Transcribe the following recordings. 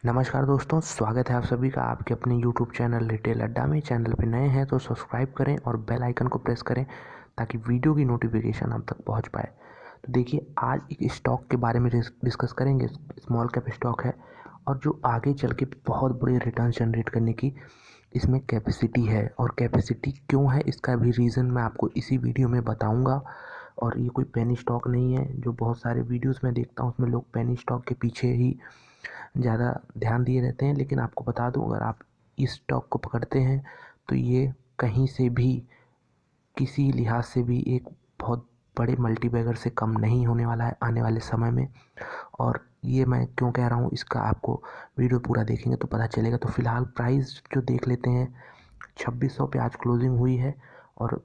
नमस्कार दोस्तों, स्वागत है आप सभी का आपके अपने यूट्यूब चैनल रिटेल अड्डा में। चैनल पे नए हैं तो सब्सक्राइब करें और बेल आइकन को प्रेस करें ताकि वीडियो की नोटिफिकेशन आप तक पहुंच पाए। तो देखिए, आज एक स्टॉक के बारे में डिस्कस करेंगे। स्मॉल कैप स्टॉक है और जो आगे चल के बहुत बड़ी रिटर्न जनरेट करने की इसमें कैपेसिटी है। और कैपेसिटी क्यों है इसका भी रीज़न मैं आपको इसी वीडियो में बताऊँगा। और ये कोई पेनी स्टॉक नहीं है जो बहुत सारे वीडियोज़ में देखता हूँ, उसमें लोग पेनी स्टॉक के पीछे ही ज़्यादा ध्यान दिए रहते हैं। लेकिन आपको बता दूं, अगर आप इस स्टॉक को पकड़ते हैं तो ये कहीं से भी किसी लिहाज से भी एक बहुत बड़े मल्टीबैगर से कम नहीं होने वाला है आने वाले समय में। और ये मैं क्यों कह रहा हूँ, इसका आपको वीडियो पूरा देखेंगे तो पता चलेगा। तो फिलहाल प्राइस जो देख लेते हैं, 2600 पे आज क्लोजिंग हुई है और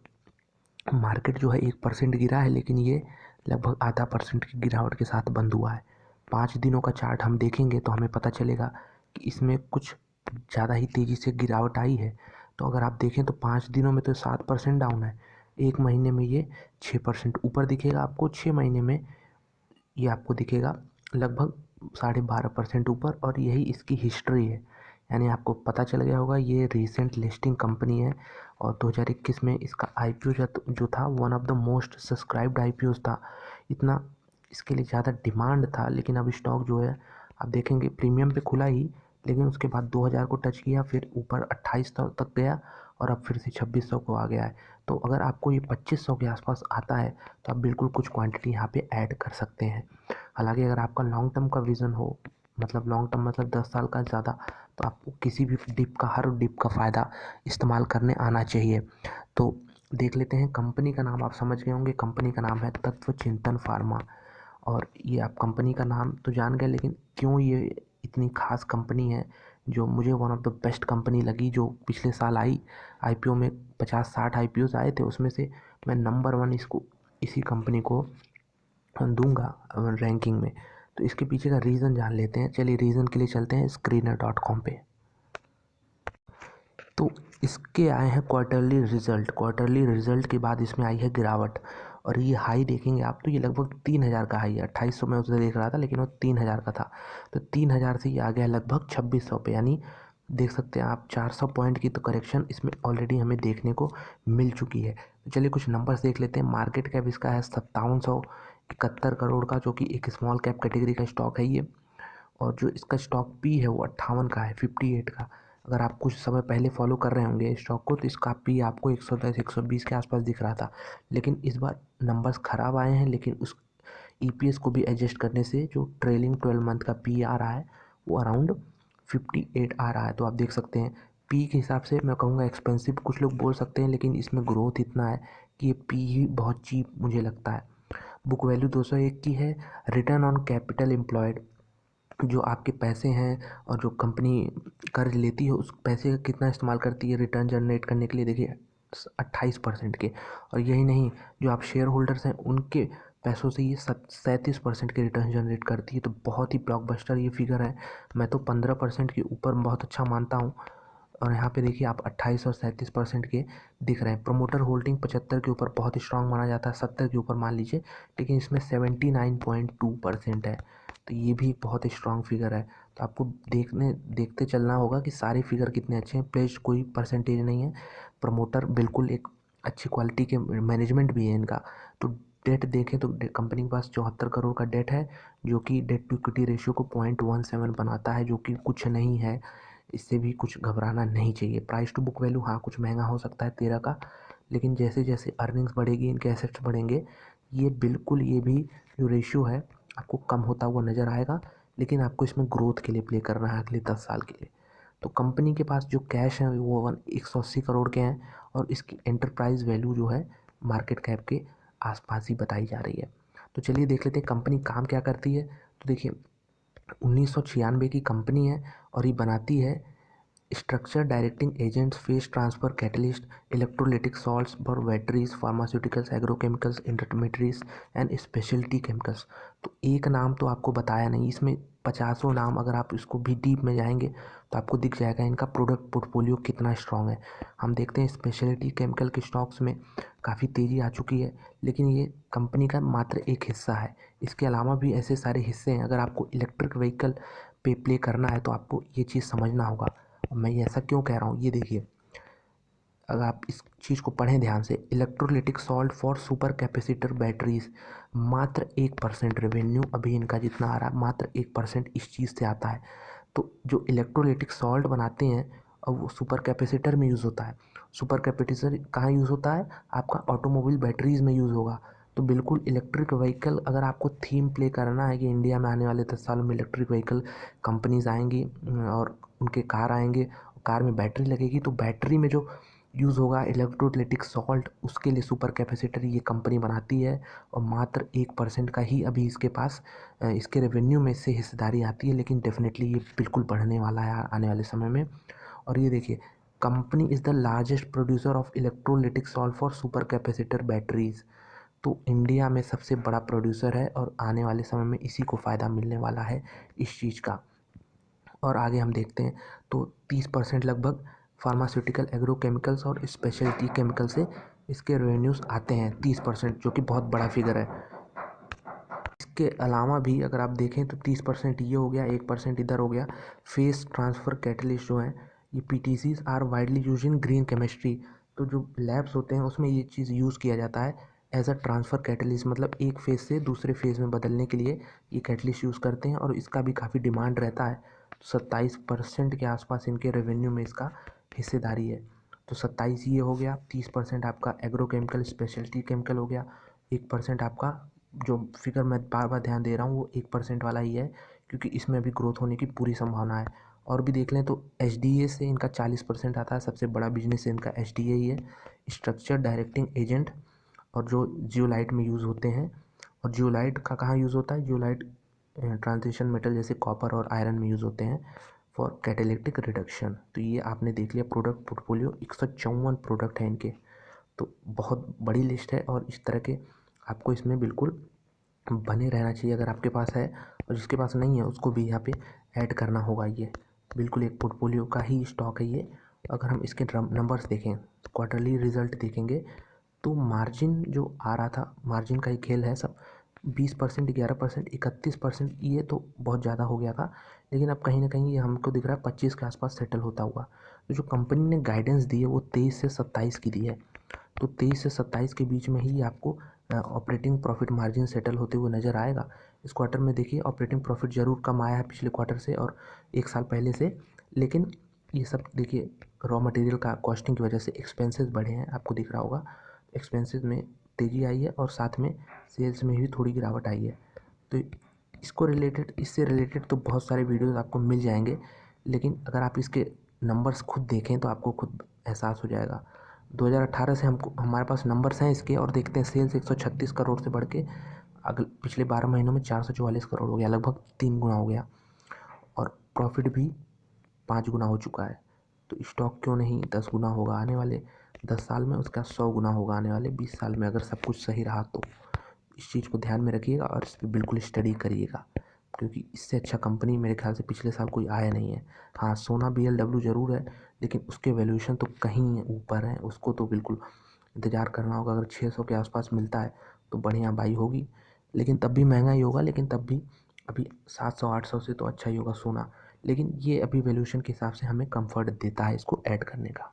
मार्केट जो है 1% गिरा है, लेकिन ये लगभग आधा परसेंट की गिरावट के साथ बंद हुआ है। 5 दिनों का चार्ट हम देखेंगे तो हमें पता चलेगा कि इसमें कुछ ज़्यादा ही तेज़ी से गिरावट आई है। तो अगर आप देखें तो 5 दिनों में तो 7% डाउन है, एक महीने में ये 6% ऊपर दिखेगा आपको, 6 महीने में ये आपको दिखेगा लगभग 12.5% ऊपर। और यही इसकी हिस्ट्री है, यानी आपको पता चल गया होगा ये रीसेंट लिस्टिंग कंपनी है। और 2021 में इसका आईपीओ जो था one of the most subscribed IPO था। इतना इसके लिए ज़्यादा डिमांड था, लेकिन अब स्टॉक जो है आप देखेंगे प्रीमियम पे खुला ही, लेकिन उसके बाद 2000 को टच किया, फिर ऊपर 2800 तक गया और अब फिर से 2600 को आ गया है। तो अगर आपको ये 2500 के आसपास आता है तो आप बिल्कुल कुछ क्वांटिटी यहाँ पे ऐड कर सकते हैं। हालांकि अगर आपका लॉन्ग टर्म का विज़न हो, मतलब लॉन्ग टर्म मतलब 10 साल का ज़्यादा, तो आपको किसी भी डिप का, हर डिप का फ़ायदा इस्तेमाल करने आना चाहिए। तो देख लेते हैं कंपनी का नाम। आप समझ गए होंगे, कंपनी का नाम है तत्व चिंतन फार्मा। और ये आप कंपनी का नाम तो जान गए, लेकिन क्यों ये इतनी खास कंपनी है जो मुझे one of the best company लगी जो पिछले साल आई। आईपीओ में 50-60 आईपीओ आए थे, उसमें से मैं नंबर 1 इसको, इसी कंपनी को दूंगा रैंकिंग में। तो इसके पीछे का रीज़न जान लेते हैं। चलिए रीज़न के लिए चलते हैं screener.com पे। तो इसके आए हैं क्वार्टरली रिजल्ट के बाद इसमें आई है गिरावट। और ये हाई देखेंगे आप तो ये लगभग 3000 का हाई है। 2800 में उसे देख रहा था, लेकिन वो 3000 का था। तो 3000 से ये आ गया लगभग 2600 पे, यानी देख सकते हैं आप 400 पॉइंट की तो करेक्शन इसमें ऑलरेडी हमें देखने को मिल चुकी है। तो चलिए कुछ नंबर्स देख लेते हैं। मार्केट कैप इसका है 5771 करोड़ का, जो कि एक स्मॉल कैप कैटेगरी का स्टॉक है ये। और जो इसका स्टॉक पी है वो 58 का है, 58 का। अगर आप कुछ समय पहले फॉलो कर रहे होंगे स्टॉक को तो इसका पी आपको 110 120 के आसपास दिख रहा था। लेकिन इस बार नंबर्स ख़राब आए हैं, लेकिन उस ईपीएस को भी एडजस्ट करने से जो ट्रेलिंग 12 मंथ का पी आ रहा है वो अराउंड 58 आ रहा है। तो आप देख सकते हैं पी के हिसाब से मैं कहूँगा एक्सपेंसिव कुछ लोग बोल सकते हैं, लेकिन इसमें ग्रोथ इतना है कि ये पी ही बहुत चीप मुझे लगता है। बुक वैल्यू 201 की है। रिटर्न ऑन कैपिटल एम्प्लॉयड, जो आपके पैसे हैं और जो कंपनी कर्ज लेती है उस पैसे का कितना इस्तेमाल करती है रिटर्न जनरेट करने के लिए, देखिए 28% के। और यही नहीं, जो आप शेयर होल्डर्स हैं उनके पैसों से ये 37% के रिटर्न जनरेट करती है। तो बहुत ही ब्लॉकबस्टर ये फिगर है। मैं तो 15% के ऊपर बहुत अच्छा मानता हूँ। और यहाँ पे देखिए आप 28 और 37% के दिख रहे हैं। प्रोमोटर होल्डिंग 75 के ऊपर बहुत ही स्ट्रांग माना जाता है, 70 के ऊपर मान लीजिए, लेकिन इसमें 79.2% है। तो ये भी बहुत ही स्ट्रांग फिगर है। तो आपको देखते चलना होगा कि सारे फिगर कितने अच्छे हैं। प्लेज कोई परसेंटेज नहीं है। प्रमोटर बिल्कुल एक अच्छी क्वालिटी के मैनेजमेंट भी है इनका। तो डेट देखें तो कंपनी के पास 74 करोड़ का डेट है, जो कि डेट टू इक्विटी रेशियो को 0.17 बनाता है, जो कि कुछ नहीं है। इससे भी कुछ घबराना नहीं चाहिए। प्राइस टू बुक वैल्यू हाँ कुछ महंगा हो सकता है 13 का, लेकिन जैसे जैसे अर्निंग्स बढ़ेगी, इनके एसेट्स बढ़ेंगे, ये बिल्कुल ये भी जो रेशियो है आपको कम होता हुआ नज़र आएगा। लेकिन आपको इसमें ग्रोथ के लिए प्ले करना है अगले 10 साल के लिए। तो कंपनी के पास जो कैश है वो 180 करोड़ के हैं और इसकी एंटरप्राइज वैल्यू जो है मार्केट कैप के आसपास ही बताई जा रही है। तो चलिए देख लेते हैं कंपनी काम क्या करती है। तो देखिए 1996 की कंपनी है और ये बनाती है structure directing agents, phase transfer catalyst, electrolytic salts for batteries, pharmaceuticals, agrochemicals, intermediates and speciality chemicals. तो एक नाम तो आपको बताया नहीं, इसमें पचासों नाम अगर आप इसको भी डीप में जाएंगे तो आपको दिख जाएगा इनका प्रोडक्ट पोर्टफोलियो कितना स्ट्रांग है। हम देखते हैं स्पेशलिटी केमिकल के स्टॉक्स में काफ़ी तेज़ी आ चुकी है, लेकिन ये कंपनी का मात्र एक हिस्सा है। इसके अलावा भी ऐसे सारे हिस्से हैं। अगर आपको इलेक्ट्रिक व्हीकल पे प्ले करना है तो आपको ये चीज़ समझना होगा। मैं ये ऐसा क्यों कह रहा हूँ, ये देखिए, अगर आप इस चीज़ को पढ़ें ध्यान से, electrolytic salt for super capacitor batteries, मात्र 1% रेवेन्यू अभी इनका जितना आ रहा है, मात्र 1% इस चीज़ से आता है। तो जो इलेक्ट्रोलिटिक सॉल्ट बनाते हैं और वो सुपर कैपेसिटर में यूज़ होता है। सुपर कैपेसिटर कहाँ यूज़ होता है, आपका ऑटोमोबाइल बैटरीज में यूज़ होगा। तो बिल्कुल इलेक्ट्रिक व्हीकल, अगर आपको थीम प्ले करना है कि इंडिया में आने वाले 10 सालों में इलेक्ट्रिक व्हीकल कंपनीज आएंगी और उनके कार आएंगे, कार में बैटरी लगेगी, तो बैटरी में जो यूज़ होगा इलेक्ट्रोलाइटिक सॉल्ट, उसके लिए सुपर कैपेसिटर ये कंपनी बनाती है। और मात्र 1% का ही अभी इसके पास इसके रेवेन्यू में से हिस्सेदारी आती है, लेकिन डेफिनेटली ये बिल्कुल बढ़ने वाला है आने वाले समय में। और ये देखिए, company is the largest producer of electrolytic salt for super capacitor batteries. तो इंडिया में सबसे बड़ा प्रोड्यूसर है और आने वाले समय में इसी को फ़ायदा मिलने वाला है इस चीज़ का। और आगे हम देखते हैं तो 30% लगभग फार्मास्यूटिकल, एग्रोकेमिकल्स और स्पेशलिटी केमिकल से इसके रेवेन्यूज़ आते हैं, 30%, जो कि बहुत बड़ा फिगर है। इसके अलावा भी अगर आप देखें तो 30% ये हो गया, 1% इधर हो गया। फेस ट्रांसफ़र कैटलिस्ट जो हैं, ये PTCs are widely use in green chemistry. तो जो लैब्स होते हैं उसमें ये चीज़ यूज़ किया जाता है एज अ ट्रांसफ़र कैटलिस्ट, मतलब एक फेज़ से दूसरे फेज़ में बदलने के लिए ये कैटलिस्ट यूज़ करते हैं और इसका भी काफ़ी डिमांड रहता है। 27% के आसपास इनके रेवेन्यू में इसका हिस्सेदारी है। तो 27 ये हो गया, 30% आपका एग्रोकेमिकल स्पेशलिटी केमिकल हो गया, 1% आपका, जो फिगर मैं बार बार ध्यान दे रहा हूँ वो 1% वाला ही है, क्योंकि इसमें अभी ग्रोथ होने की पूरी संभावना है। और भी देख लें तो एचडीए से इनका 40% आता है, सबसे बड़ा बिजनेस इनका एचडीए ही है। स्ट्रक्चर डायरेक्टिंग एजेंट, और जो जियोलाइट में यूज़ होते हैं। और जियोलाइट का कहाँ यूज़ होता है, जियोलाइट ट्रांजिशन मेटल जैसे कॉपर और आयरन में यूज़ होते हैं फॉर कैटेलिटिक रिडक्शन। तो ये आपने देख लिया प्रोडक्ट पोर्टफोलियो, 154 प्रोडक्ट हैं इनके। तो बहुत बड़ी लिस्ट है और इस तरह के आपको इसमें बिल्कुल बने रहना चाहिए अगर आपके पास है, और जिसके पास नहीं है उसको भी यहाँ पे ऐड करना होगा। ये बिल्कुल एक पोर्टफोलियो का ही स्टॉक है ये। अगर हम इसके नंबर्स देखें, क्वार्टरली रिजल्ट देखेंगे, तो मार्जिन जो आ रहा था, मार्जिन का ही खेल है सब। 20%, 11%, 31%, ये तो बहुत ज़्यादा हो गया था, लेकिन अब कहीं ना कहीं ये हमको दिख रहा है 25 के आसपास सेटल होता हुआ। तो जो कंपनी ने गाइडेंस दी है वो 23 से 27 की दी है। तो 23 से 27 के बीच में ही आपको ऑपरेटिंग प्रॉफिट मार्जिन सेटल होते हुए नज़र आएगा। इस क्वार्टर में देखिए ऑपरेटिंग प्रॉफिट ज़रूर कम आया है पिछले क्वार्टर से और एक साल पहले से, लेकिन ये सब देखिए रॉ मटेरियल का कॉस्टिंग की वजह से एक्सपेंसेस बढ़े हैं, आपको दिख रहा होगा। एक्सपेंसेस में तेज़ी आई है और साथ में सेल्स में भी थोड़ी गिरावट आई है। तो इससे रिलेटेड तो बहुत सारे वीडियोज़ आपको मिल जाएंगे, लेकिन अगर आप इसके नंबर्स खुद देखें तो आपको खुद एहसास हो जाएगा। 2018 से हमको हमारे पास नंबर्स हैं इसके, और देखते हैं सेल्स 136 करोड़ से बढ़ के अगले पिछले 12 महीनों में 444 करोड़ हो गया, लगभग 3 गुना हो गया। और प्रॉफिट भी 5 गुना हो चुका है। तो स्टॉक क्यों नहीं 10 गुना होगा आने वाले 10 साल में, उसका 100 गुना होगा आने वाले 20 साल में, अगर सब कुछ सही रहा तो। इस चीज़ को ध्यान में रखिएगा और इस पर बिल्कुल स्टडी करिएगा, क्योंकि इससे अच्छा कंपनी मेरे ख्याल से पिछले साल कोई आया नहीं है। हाँ, सोना BLW ज़रूर है, लेकिन उसके वैल्यूएशन तो कहीं ऊपर है, उसको तो बिल्कुल इंतज़ार करना होगा। अगर 600 के आसपास मिलता है तो बढ़िया बाई होगी, लेकिन तब भी महंगा ही होगा, लेकिन तब भी अभी 700-800 से तो अच्छा ही होगा सोना। लेकिन ये अभी वैल्यूएशन के हिसाब से हमें कंफर्ट देता है इसको ऐड करने का।